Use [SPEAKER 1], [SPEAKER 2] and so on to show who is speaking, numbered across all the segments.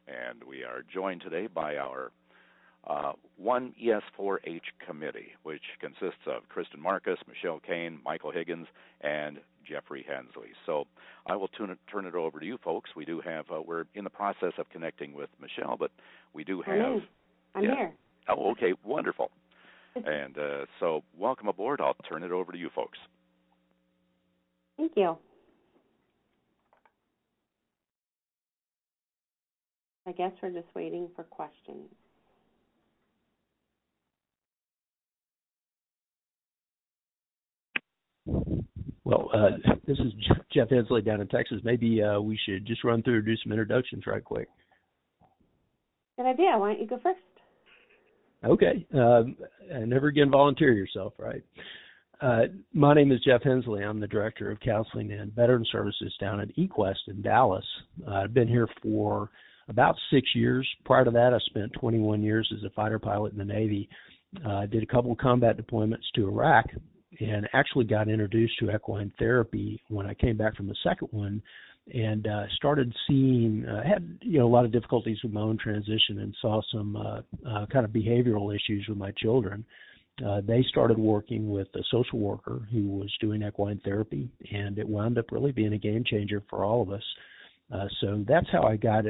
[SPEAKER 1] And we are joined today by our one ES4H committee, which consists of Kristen Marcus, Michelle Kane, Michael Higgins, and Jeffrey Hensley. So I will turn it over to you folks. We do have, we're in the process of connecting with Michelle, but we do have.
[SPEAKER 2] I'm here.
[SPEAKER 1] Oh, okay, wonderful. And so welcome aboard. I'll turn it over to you folks.
[SPEAKER 2] Thank you. I guess we're just waiting for questions.
[SPEAKER 3] Well, this is Jeff Hensley down in Texas. Maybe we should just run through and do some introductions right quick.
[SPEAKER 2] Good idea. Why don't you go first?
[SPEAKER 3] Okay. And never again volunteer yourself, right? My name is Jeff Hensley. I'm the Director of Counseling and Veteran Services down at eQuest in Dallas. I've been here for about 6 years. Prior to that, I spent 21 years as a fighter pilot in the Navy. I did a couple of combat deployments to Iraq and actually got introduced to equine therapy when I came back from the second one, and started seeing, had a lot of difficulties with my own transition and saw some kind of behavioral issues with my children. They started working with a social worker who was doing equine therapy, and it wound up really being a game changer for all of us. So that's how I got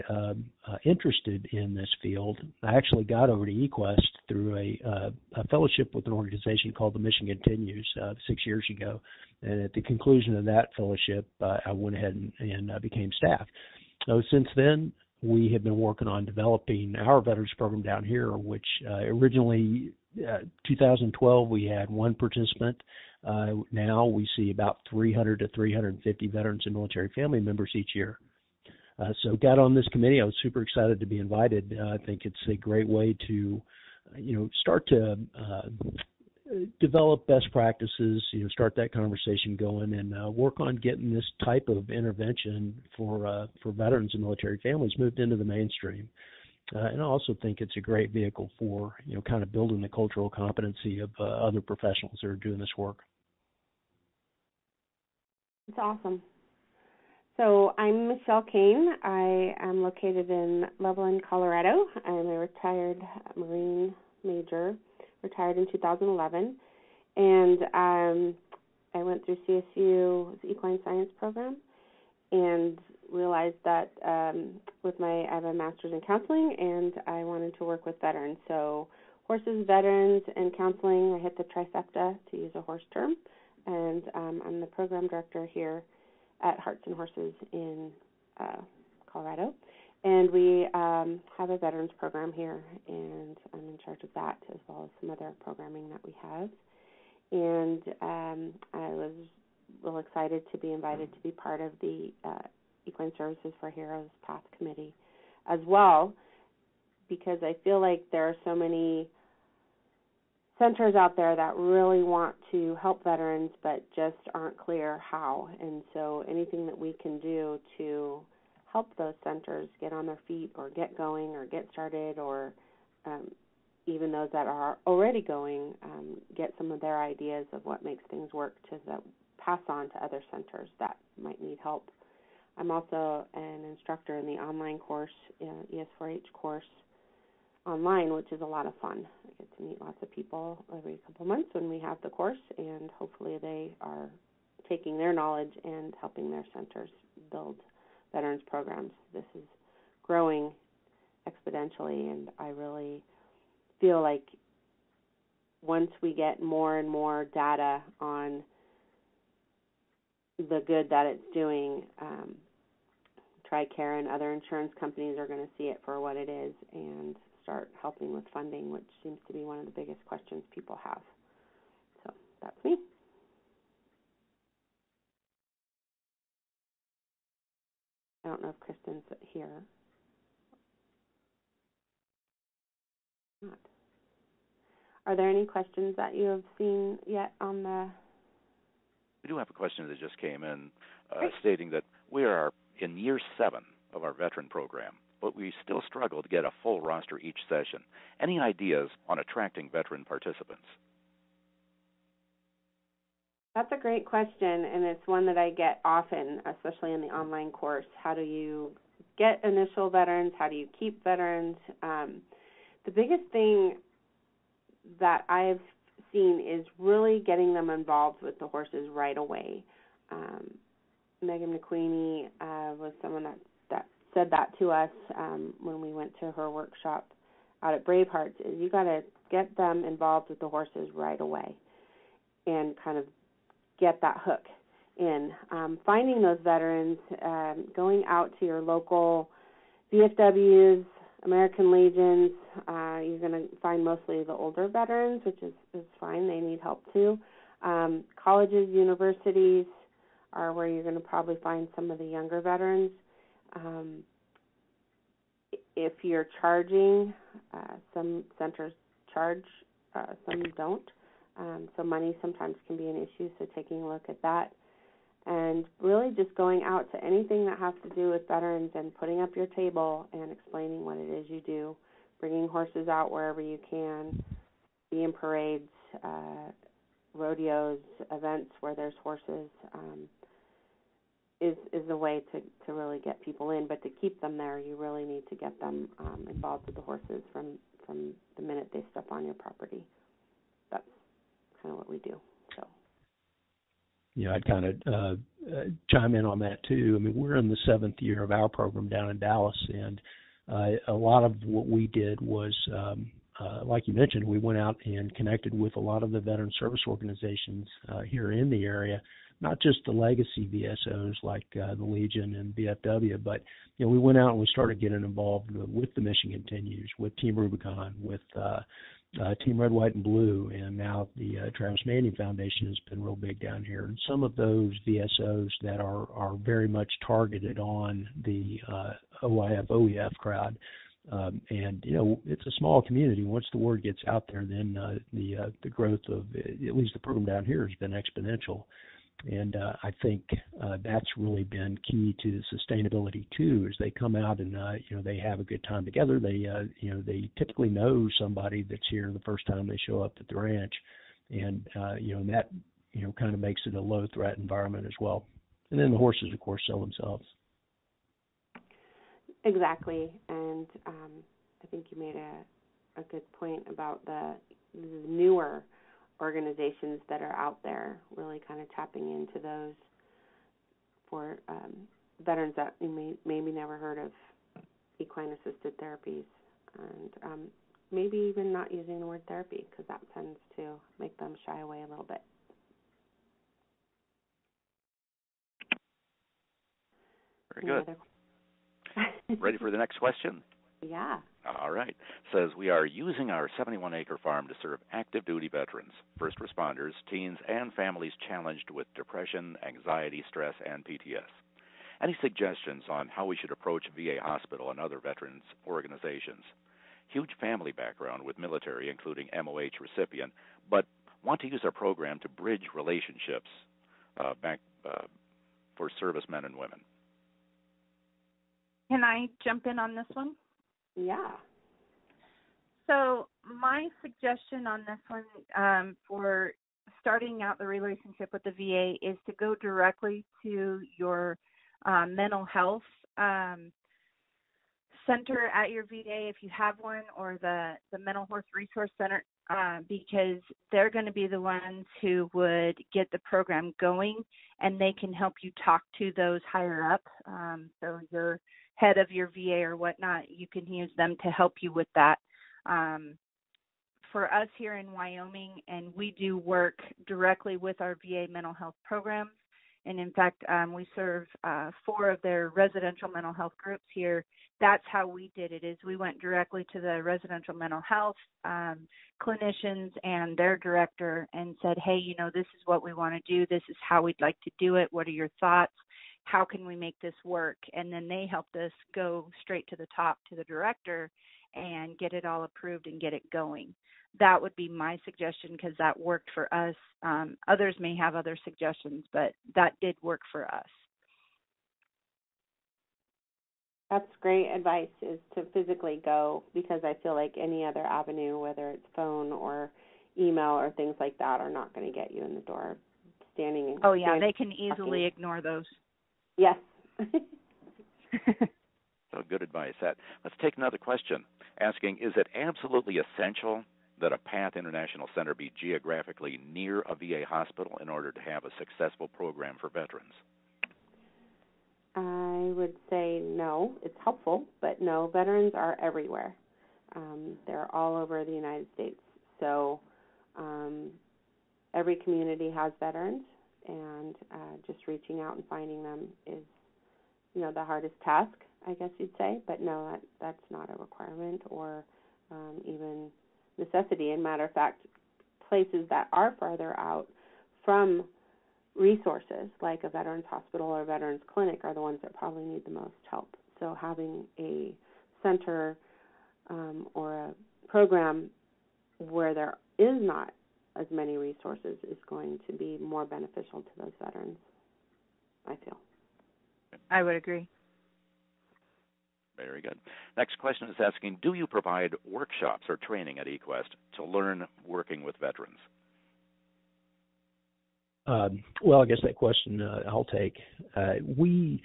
[SPEAKER 3] interested in this field. I actually got over to eQuest through a fellowship with an organization called The Mission Continues 6 years ago. And at the conclusion of that fellowship, I went ahead and became staff. So since then, we have been working on developing our veterans program down here, which originally, 2012, we had one participant. Now we see about 300 to 350 veterans and military family members each year. So got on this committee. I was super excited to be invited. I think it's a great way to, start to develop best practices, start that conversation going, and work on getting this type of intervention for veterans and military families moved into the mainstream. And I also think it's a great vehicle for, kind of building the cultural competency of other professionals that are doing this work.
[SPEAKER 2] It's awesome. So I'm Michelle Kane. I am located in Loveland, Colorado. I'm a retired Marine major, retired in 2011. And I went through CSU's Equine Science program and realized that I have a master's in counseling, and I wanted to work with veterans. So horses, veterans, and counseling, I hit the trifecta, to use a horse term. And I'm the program director here at Hearts and Horses in Colorado. And we have a veterans program here, and I'm in charge of that, as well as some other programming that we have. And I was real excited to be invited to be part of the Equine Services for Heroes Path Committee as well, because I feel like there are so many centers out there that really want to help veterans but just aren't clear how. And so anything that we can do to help those centers get on their feet or get going or get started, or even those that are already going, get some of their ideas of what makes things work to pass on to other centers that might need help. I'm also an instructor in the online course, ES4H course, online, which is a lot of fun. I get to meet lots of people every couple of months when we have the course, and hopefully they are taking their knowledge and helping their centers build veterans programs. This is growing exponentially, and I really feel like once we get more and more data on the good that it's doing, TRICARE and other insurance companies are going to see it for what it is and start helping with funding, which seems to be one of the biggest questions people have. So that's me. I don't know if Kristen's here. Not. Are there any questions that you have seen yet on the?
[SPEAKER 1] We do have a question that just came in stating that we are in year 7 of our veteran program, but we still struggle to get a full roster each session. Any ideas on attracting veteran participants?
[SPEAKER 2] That's a great question, and it's one that I get often, especially in the online course. How do you get initial veterans? How do you keep veterans? The biggest thing that I've seen is really getting them involved with the horses right away. Megan McQueenie was someone that said that to us when we went to her workshop out at Bravehearts, is you got to get them involved with the horses right away and kind of get that hook in. Finding those veterans, going out to your local VFWs, American Legions, you're going to find mostly the older veterans, which is fine. They need help too. Colleges, universities are where you're going to probably find some of the younger veterans. If you're charging, some centers charge, some don't. So money sometimes can be an issue, so taking a look at that. And really just going out to anything that has to do with veterans and putting up your table and explaining what it is you do, bringing horses out wherever you can, be in parades, rodeos, events where there's horses, is a way to really get people in. But to keep them there, you really need to get them involved with the horses from the minute they step on your property. That's kind of what we do. So.
[SPEAKER 3] Yeah, I'd kind of chime in on that too. I mean, we're in the 7th year of our program down in Dallas, and a lot of what we did was, like you mentioned, we went out and connected with a lot of the veteran service organizations here in the area, not just the legacy VSOs like the Legion and VFW, but we went out and we started getting involved with the Mission Continues, with Team Rubicon, with Team Red, White, and Blue, and now the Travis Manning Foundation has been real big down here. And some of those VSOs that are very much targeted on the OIF, OEF crowd. And it's a small community. Once the word gets out there, then the growth of at least the program down here has been exponential. And I think that's really been key to sustainability too. Is they come out and they have a good time together. They they typically know somebody that's here the first time they show up at the ranch, and that kind of makes it a low threat environment as well. And then the horses, of course, sell themselves.
[SPEAKER 2] Exactly, and I think you made a good point about the newer organizations that are out there, really kind of tapping into those for veterans that you maybe never heard of equine-assisted therapies, and maybe even not using the word therapy, because that tends to make them shy away a little bit.
[SPEAKER 1] Very good. Ready for the next question?
[SPEAKER 2] Yeah.
[SPEAKER 1] All right. Says, we are using our 71-acre farm to serve active duty veterans, first responders, teens, and families challenged with depression, anxiety, stress, and PTS. Any suggestions on how we should approach VA Hospital and other veterans organizations? Huge family background with military, including MOH recipient, but want to use our program to bridge relationships for servicemen and women.
[SPEAKER 4] Can I jump in on this one?
[SPEAKER 2] Yeah.
[SPEAKER 4] So my suggestion on this one for starting out the relationship with the VA is to go directly to your mental health center at your VA, if you have one, or the Mental Health Resource Center, because they're going to be the ones who would get the program going, and they can help you talk to those higher up. So your head of your VA or whatnot, you can use them to help you with that. For us here in Wyoming, and we do work directly with our VA mental health programs, and in fact, we serve 4 of their residential mental health groups here. That's how we did it, is we went directly to the residential mental health clinicians and their director and said, hey, this is what we want to do. This is how we'd like to do it. What are your thoughts? How can we make this work? And then they helped us go straight to the top to the director and get it all approved and get it going. That would be my suggestion, because that worked for us. Others may have other suggestions, but that did work for us.
[SPEAKER 2] That's great advice, is to physically go, because I feel like any other avenue, whether it's phone or email or things like that, are not going to get you in the door. Standing and
[SPEAKER 4] they can easily ignore those.
[SPEAKER 2] Yes.
[SPEAKER 1] So good advice. Let's take another question asking, is it absolutely essential that a PATH International Center be geographically near a VA hospital in order to have a successful program for veterans?
[SPEAKER 2] I would say no. It's helpful, but no. Veterans are everywhere. They're all over the United States. So every community has veterans, and just reaching out and finding them is, the hardest task, I guess you'd say. But no, that's not a requirement or even necessity. And matter of fact, places that are farther out from resources like a veterans hospital or a veterans clinic are the ones that probably need the most help. So having a center or a program where there is not as many resources is going to be more beneficial to those veterans, I feel.
[SPEAKER 4] I would agree.
[SPEAKER 1] Very good. Next question is asking, do you provide workshops or training at eQuest to learn working with veterans?
[SPEAKER 3] Well, I guess that question I'll take. We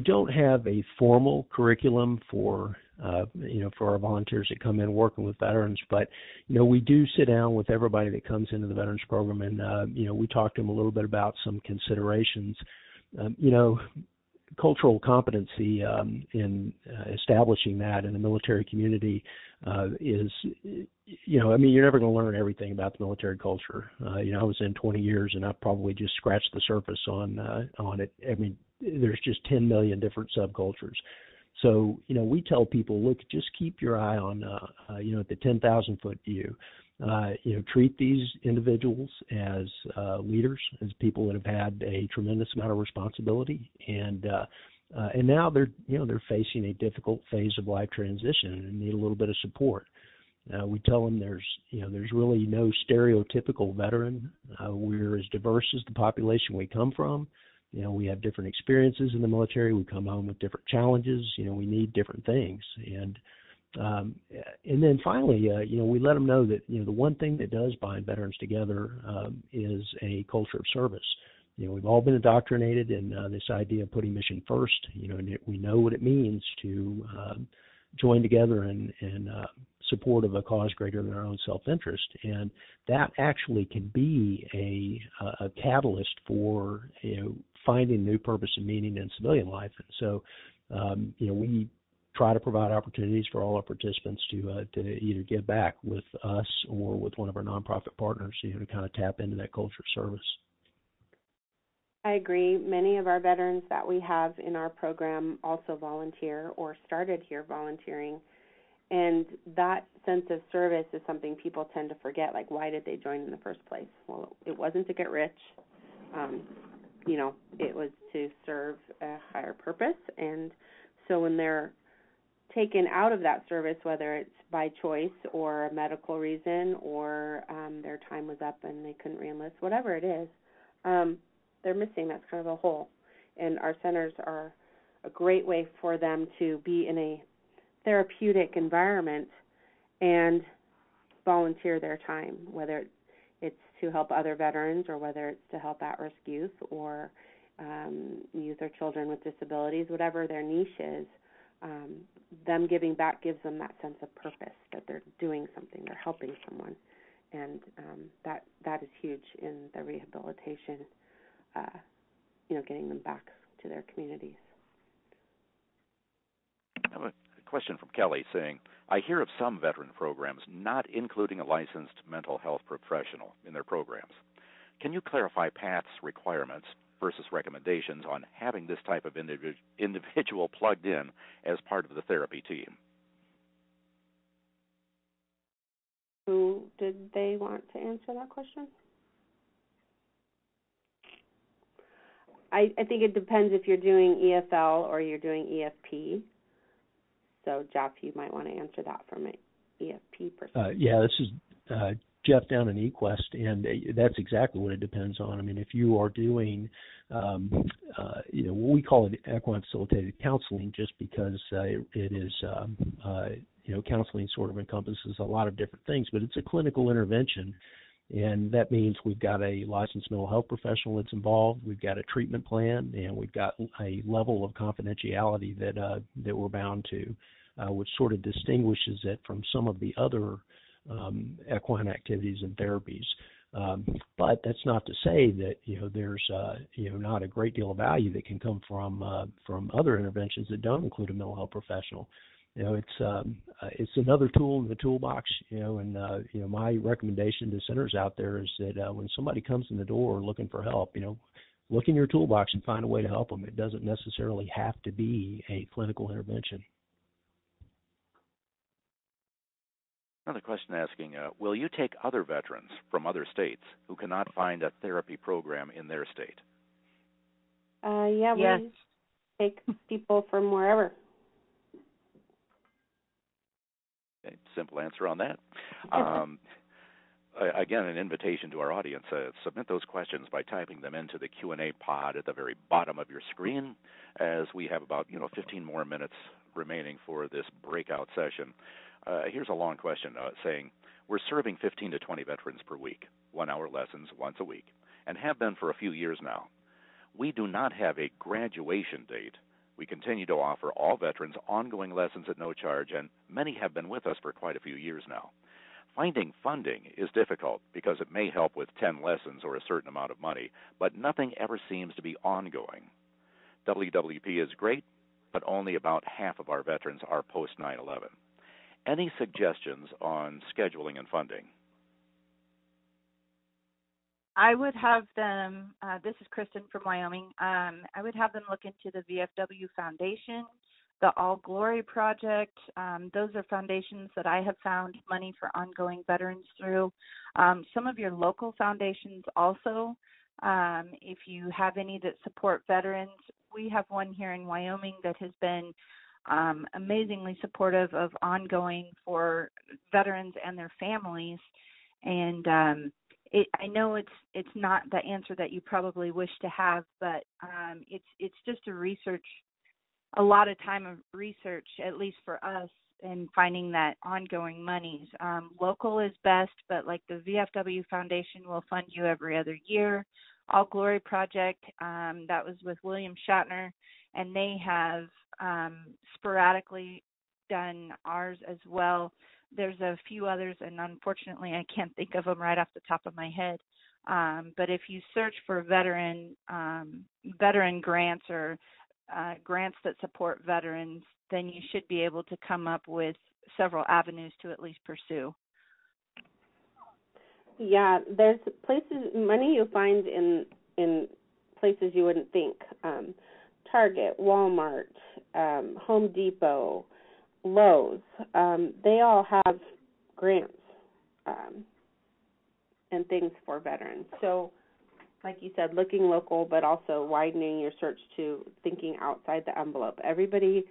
[SPEAKER 3] don't have a formal curriculum for our volunteers that come in working with veterans, but we do sit down with everybody that comes into the veterans program, and we talk to them a little bit about some considerations. Cultural competency in establishing that in the military community is, you're never going to learn everything about the military culture. I was in 20 years, and I probably just scratched the surface on it. I mean, there's just 10 million different subcultures. So, we tell people, look, just keep your eye on, the 10,000-foot view. Treat these individuals as leaders, as people that have had a tremendous amount of responsibility, and now they're facing a difficult phase of life transition and need a little bit of support. We tell them there's really no stereotypical veteran. We're as diverse as the population we come from. We have different experiences in the military. We come home with different challenges. We need different things, and then finally, we let them know that, the one thing that does bind veterans together is a culture of service. We've all been indoctrinated in this idea of putting mission first, and we know what it means to join together in support of a cause greater than our own self-interest. And that actually can be a catalyst for, finding new purpose and meaning in civilian life. And so, we try to provide opportunities for all our participants to either give back with us or with one of our nonprofit partners, to kind of tap into that culture of service.
[SPEAKER 2] I agree. Many of our veterans that we have in our program also volunteer or started here volunteering, and that sense of service is something people tend to forget. Like, why did they join in the first place? Well, it wasn't to get rich. It was to serve a higher purpose, and so when they're taken out of that service, whether it's by choice or a medical reason or their time was up and they couldn't reenlist, whatever it is, they're missing. That's kind of a hole. And our centers are a great way for them to be in a therapeutic environment and volunteer their time, whether it's to help other veterans or whether it's to help at-risk youth or youth or children with disabilities, whatever their niche is. Them giving back gives them that sense of purpose, that they're doing something, they're helping someone, and that is huge in the rehabilitation, getting them back to their communities.
[SPEAKER 1] I have a question from Kelly saying, I hear of some veteran programs not including a licensed mental health professional in their programs. Can you clarify PATH's requirements versus recommendations on having this type of individual plugged in as part of the therapy team?
[SPEAKER 2] Who did they want to answer that question? I think it depends if you're doing EFL or you're doing EFP. So, Jeff, you might want to answer that from an EFP perspective.
[SPEAKER 3] This is Jeff down in eQuest, and that's exactly what it depends on. I mean, if you are doing, what we call it equine facilitated counseling, just because it is, counseling sort of encompasses a lot of different things, but it's a clinical intervention. And that means we've got a licensed mental health professional that's involved, we've got a treatment plan, and we've got a level of confidentiality that we're bound to, which sort of distinguishes it from some of the other equine activities and therapies. But that's not to say that there's not a great deal of value that can come from other interventions that don't include a mental health professional. It's another tool in the toolbox. And my recommendation to centers out there is that when somebody comes in the door looking for help, look in your toolbox and find a way to help them. It doesn't necessarily have to be a clinical intervention.
[SPEAKER 1] Another question asking, will you take other veterans from other states who cannot find a therapy program in their state?
[SPEAKER 2] Yeah,
[SPEAKER 4] yes.
[SPEAKER 2] We take people from wherever.
[SPEAKER 1] Okay, simple answer on that. Again, an invitation to our audience, submit those questions by typing them into the Q&A pod at the very bottom of your screen, as we have about 15 more minutes remaining for this breakout session. Here's a long question saying, we're serving 15 to 20 veterans per week, 1-hour lessons once a week, and have been for a few years now. We do not have a graduation date. We continue to offer all veterans ongoing lessons at no charge, and many have been with us for quite a few years now. Finding funding is difficult because it may help with 10 lessons or a certain amount of money, but nothing ever seems to be ongoing. WWP is great, but only about half of our veterans are post 9/11. Any suggestions on scheduling and funding?
[SPEAKER 4] I would have them, this is Kristen from Wyoming, I would have them look into the VFW Foundation, the All Glory Project. Those are foundations that I have found money for ongoing veterans through. Some of your local foundations also, if you have any that support veterans. We have one here in Wyoming that has been amazingly supportive of ongoing for veterans and their families. And I know it's not the answer that you probably wish to have, but it's just a lot of time of research, at least for us, in finding that ongoing monies. Local is best, but like the VFW Foundation will fund you every other year. All Glory Project, that was with William Shatner, and they have sporadically done ours as well. There's a few others, and unfortunately I can't think of them right off the top of my head. But if you search for veteran grants or grants that support veterans, then you should be able to come up with several avenues to at least pursue.
[SPEAKER 2] Yeah, there's money you'll find in places you wouldn't think. Target, Walmart, Home Depot, Lowe's, they all have grants and things for veterans. So, like you said, looking local, but also widening your search to thinking outside the envelope. Everybody,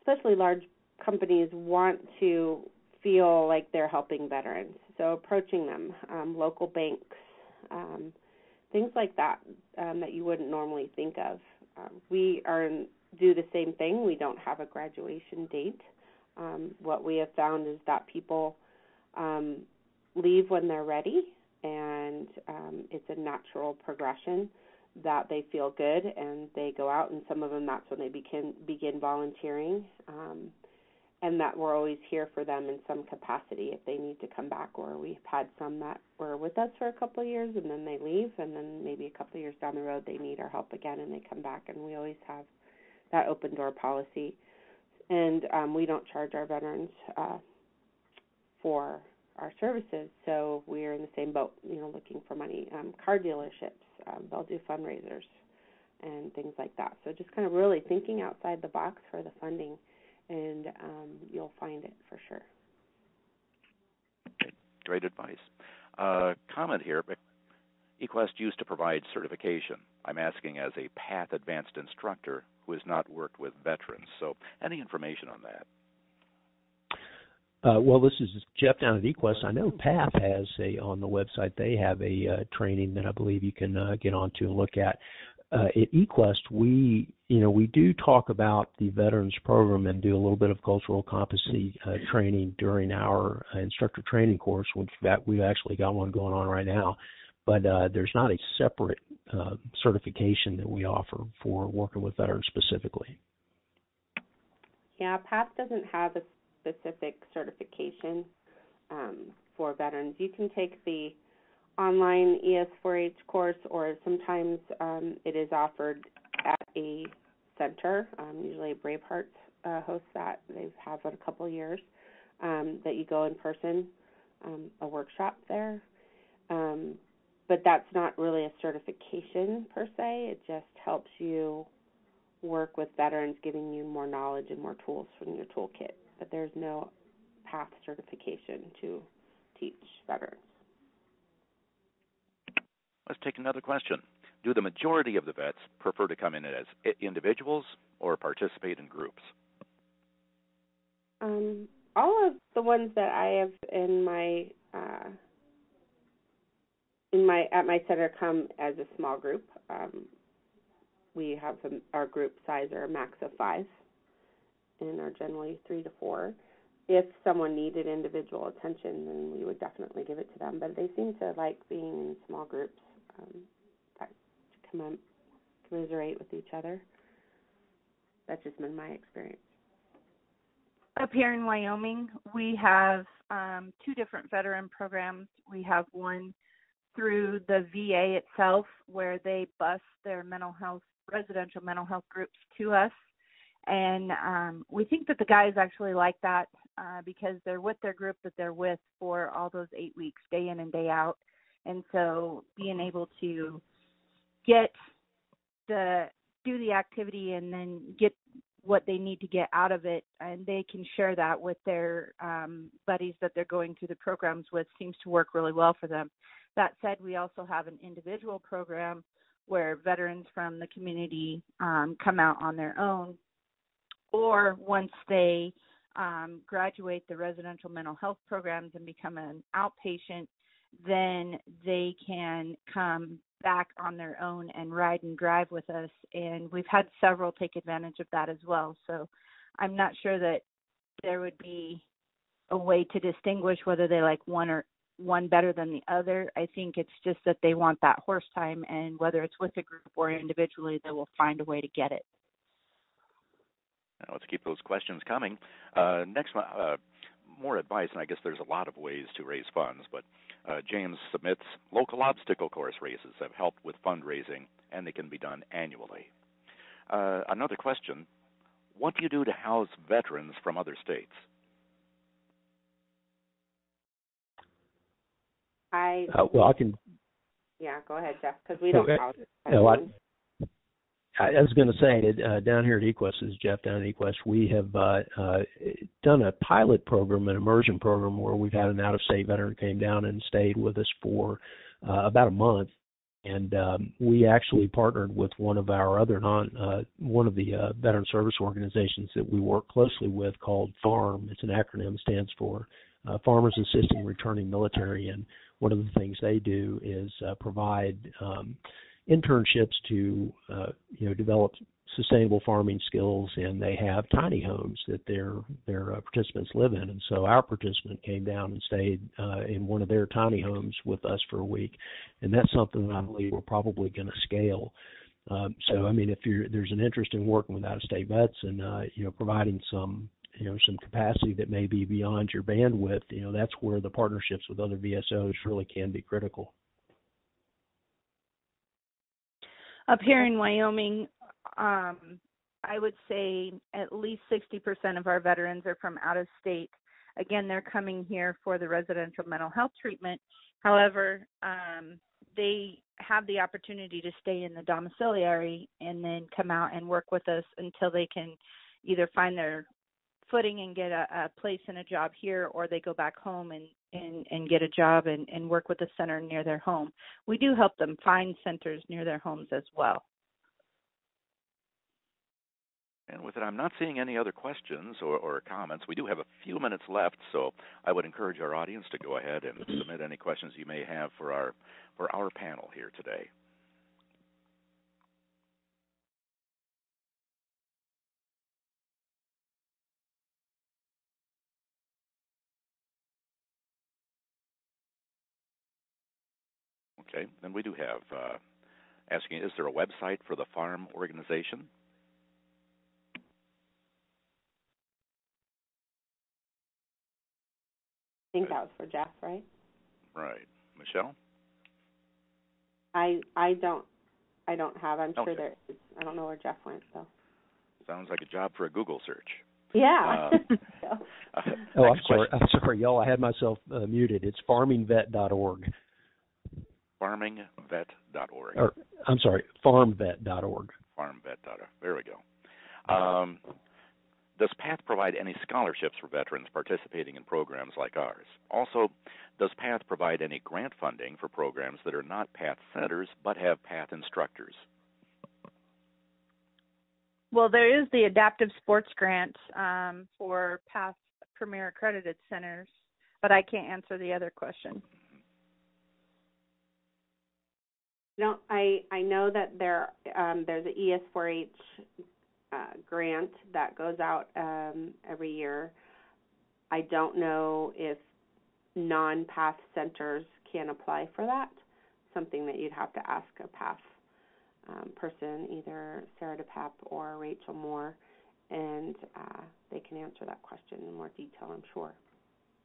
[SPEAKER 2] especially large companies, want to feel like they're helping veterans. So approaching them, local banks, things like that that you wouldn't normally think of. We do the same thing. We don't have a graduation date. What we have found is that people leave when they're ready, and it's a natural progression that they feel good and they go out, and some of them, that's when they begin volunteering, and that we're always here for them in some capacity if they need to come back. Or we've had some that were with us for a couple of years and then they leave, and then maybe a couple of years down the road they need our help again and they come back, and we always have that open door policy. And we don't charge our veterans for our services, so we're in the same boat, looking for money. Car dealerships, they'll do fundraisers and things like that. So just kind of really thinking outside the box for the funding, and you'll find it for sure.
[SPEAKER 1] Great advice. Comment here. eQuest used to provide certification. I'm asking as a PATH advanced instructor who has not worked with veterans. So any information on that?
[SPEAKER 3] Well, this is Jeff down at eQuest. I know PATH has on the website, they have a training that I believe you can get onto and look at. at eQuest, we do talk about the veterans program and do a little bit of cultural competency training during our instructor training course, which we've actually got one going on right now. But there's not a separate certification that we offer for working with veterans specifically.
[SPEAKER 2] Yeah, PATH doesn't have a specific certification for veterans. You can take the online ES4H course, or sometimes it is offered at a center. Usually Brave Hearts hosts that. They've had it a couple of years, that you go in person, a workshop there. But that's not really a certification per se. It just helps you work with veterans, giving you more knowledge and more tools from your toolkit. But there's no PATH certification to teach veterans.
[SPEAKER 1] Let's take another question. Do the majority of the vets prefer to come in as individuals or participate in groups?
[SPEAKER 2] All of the ones that I have at my center come as a small group. We have our group size are a max of 5, and are generally 3 to 4. If someone needed individual attention, then we would definitely give it to them. But they seem to like being in small groups that commiserate with each other. That's just been my experience.
[SPEAKER 4] Up here in Wyoming, we have 2 different veteran programs. We have one through the VA itself, where they bus their residential mental health groups to us. And we think that the guys actually like that because they're with their group that they're with for all those 8 weeks, day in and day out. And so being able to do the activity and then get what they need to get out of it, and they can share that with their buddies that they're going through the programs with, seems to work really well for them. That said, we also have an individual program where veterans from the community come out on their own, or once they graduate the residential mental health programs and become an outpatient, then they can come back on their own and ride and drive with us. And we've had several take advantage of that as well. So I'm not sure that there would be a way to distinguish whether they like one better than the other. I think it's just that they want that horse time, and whether it's with a group or individually, they will find a way to get it.
[SPEAKER 1] Now, let's keep those questions coming. Next one, more advice, and I guess there's a lot of ways to raise funds, but James submits local obstacle course races have helped with fundraising, and they can be done annually. Another question, what do you do to house veterans from other states?
[SPEAKER 3] I can.
[SPEAKER 2] Yeah, go ahead, Jeff, because we don't house.
[SPEAKER 3] I was going to say, down here at eQuest, this is Jeff down at eQuest, we have done a pilot program, an immersion program, where we've had an out-of-state veteran came down and stayed with us for about a month. And we actually partnered with one of our other one of the veteran service organizations that we work closely with, called FARM. It's an acronym, stands for Farmers Assisting Returning Military. And one of the things they do is provide internships to develop sustainable farming skills, and they have tiny homes that their participants live in. And so our participant came down and stayed in one of their tiny homes with us for a week, and that's something that I believe we're probably going to scale. So I mean, if there's an interest in working with out-of-state vets and providing some capacity that may be beyond your bandwidth, that's where the partnerships with other VSOs really can be critical.
[SPEAKER 4] Up here in Wyoming, I would say at least 60% of our veterans are from out of state. Again, they're coming here for the residential mental health treatment. However, they have the opportunity to stay in the domiciliary and then come out and work with us until they can either find their footing and get a place and a job here, or they go back home and get a job and work with a center near their home. We do help them find centers near their homes as well.
[SPEAKER 1] And with it, I'm not seeing any other questions or comments. We do have a few minutes left, so I would encourage our audience to go ahead and submit any questions you may have for our panel here today. Okay, then we do have asking, is there a website for the farm organization?
[SPEAKER 2] I think that was for Jeff, right?
[SPEAKER 1] Right. Michelle?
[SPEAKER 2] I don't have. I'm
[SPEAKER 1] Okay.
[SPEAKER 2] sure there is. I don't know where Jeff went, so.
[SPEAKER 1] Sounds like a job for a Google search.
[SPEAKER 2] Yeah.
[SPEAKER 3] Oh, I'm sorry. I'm sorry, y'all. I had myself muted. It's farmingvet.org.
[SPEAKER 1] Farmingvet.org.
[SPEAKER 3] Or, I'm sorry, farmvet.org.
[SPEAKER 1] Farmvet.org. There we go. Does PATH provide any scholarships for veterans participating in programs like ours? Also, does PATH provide any grant funding for programs that are not PATH centers but have PATH instructors?
[SPEAKER 4] Well, there is the Adaptive Sports Grant for PATH Premier Accredited Centers, but I can't answer the other question.
[SPEAKER 2] No, I know that there's an ES4H grant that goes out every year. I don't know if non-PATH centers can apply for that. Something that you'd have to ask a PATH person, either Sarah DePape or Rachel Moore, and they can answer that question in more detail, I'm sure.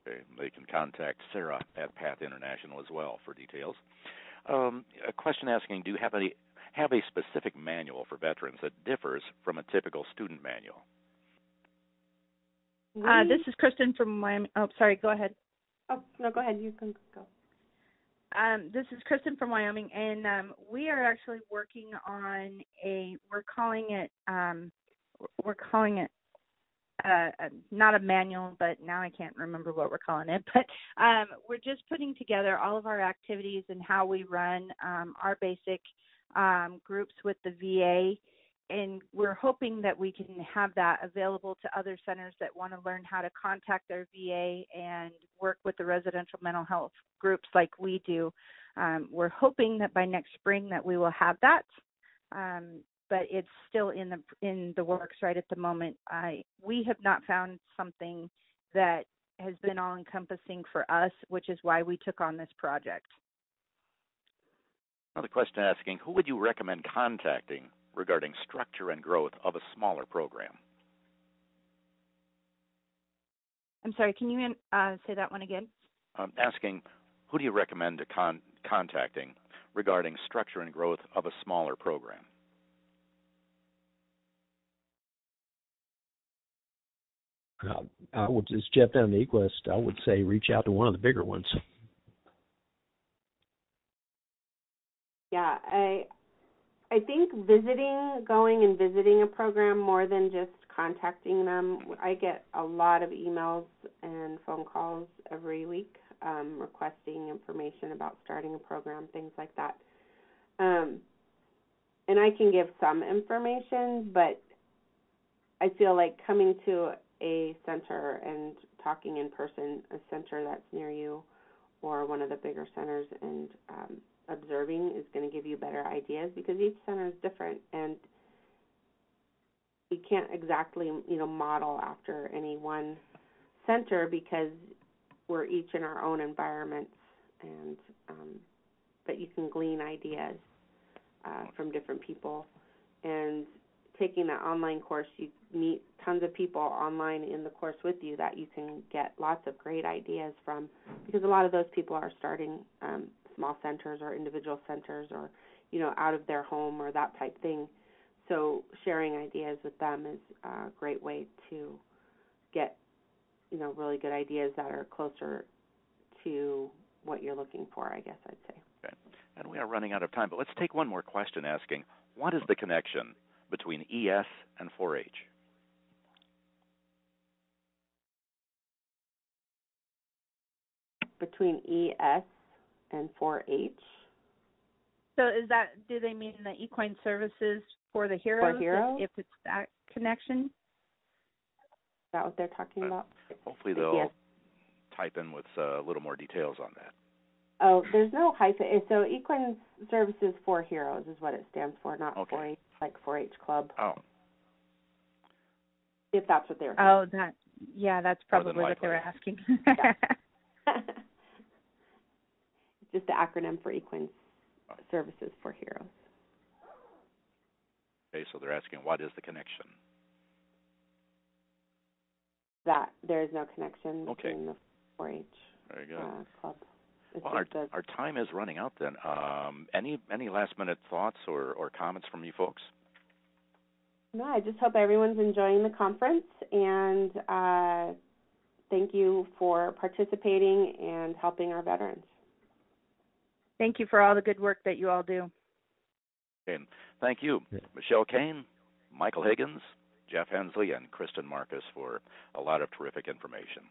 [SPEAKER 1] Okay, they can contact Sarah at PATH International as well for details. A question asking, do you have a specific manual for veterans that differs from a typical student manual?
[SPEAKER 4] This is Kristen from Wyoming. Oh, sorry, go ahead.
[SPEAKER 2] Oh, no, go ahead. You can go.
[SPEAKER 4] This is Kristen from Wyoming, and we are actually working on we're calling it not a manual, but now I can't remember what we're calling it. But we're just putting together all of our activities and how we run our basic groups with the VA, and we're hoping that we can have that available to other centers that want to learn how to contact their VA and work with the residential mental health groups like we do. We're hoping that by next spring that we will have that, but it's still in the works right at the moment. We have not found something that has been all-encompassing for us, which is why we took on this project.
[SPEAKER 1] Another question asking, who would you recommend contacting regarding structure and growth of a smaller program?
[SPEAKER 4] I'm sorry, can you say that one again?
[SPEAKER 1] Asking, who do you recommend contacting regarding structure and growth of a smaller program?
[SPEAKER 3] It's Jeff down in Equest. I would say reach out to one of the bigger ones.
[SPEAKER 2] Yeah, I think going and visiting a program more than just contacting them. I get a lot of emails and phone calls every week requesting information about starting a program, things like that. And I can give some information, but I feel like coming to a center and talking in person, a center that's near you or one of the bigger centers, and observing is going to give you better ideas, because each center is different and you can't exactly model after any one center because we're each in our own environments, and but you can glean ideas from different people. And taking that online course, you meet tons of people online in the course with you that you can get lots of great ideas from, because a lot of those people are starting small centers or individual centers, or out of their home or that type thing. So sharing ideas with them is a great way to get really good ideas that are closer to what you're looking for, I guess I'd say.
[SPEAKER 1] Okay. And we are running out of time, but let's take one more question asking, what is the connection between ES and 4-H?
[SPEAKER 2] Between ES and 4-H?
[SPEAKER 4] So do they mean the equine services for the heroes?
[SPEAKER 2] For heroes?
[SPEAKER 4] If it's that connection?
[SPEAKER 2] Is that what they're talking about?
[SPEAKER 1] Hopefully they'll type in with a little more details on that.
[SPEAKER 2] Oh, there's no hyphen. So equine services for heroes is what it stands for, not 4-H, like 4-H club.
[SPEAKER 1] Oh.
[SPEAKER 2] If that's what they were
[SPEAKER 4] saying. Oh, that's probably what they were asking.
[SPEAKER 2] It's just the acronym for equine services for Heroes.
[SPEAKER 1] Okay, so they're asking, what is the connection?
[SPEAKER 2] That there is no connection
[SPEAKER 1] Okay.
[SPEAKER 2] between the 4-H
[SPEAKER 1] Very good.
[SPEAKER 2] club. It's
[SPEAKER 1] Well,
[SPEAKER 2] just
[SPEAKER 1] our time is running out then. Any last-minute thoughts or comments from you folks?
[SPEAKER 2] No, I just hope everyone's enjoying the conference, and thank you for participating and helping our veterans.
[SPEAKER 4] Thank you for all the good work that you all do.
[SPEAKER 1] Okay. Thank you, Michelle Kane, Michael Higgins, Jeff Hensley, and Kristen Marcus for a lot of terrific information.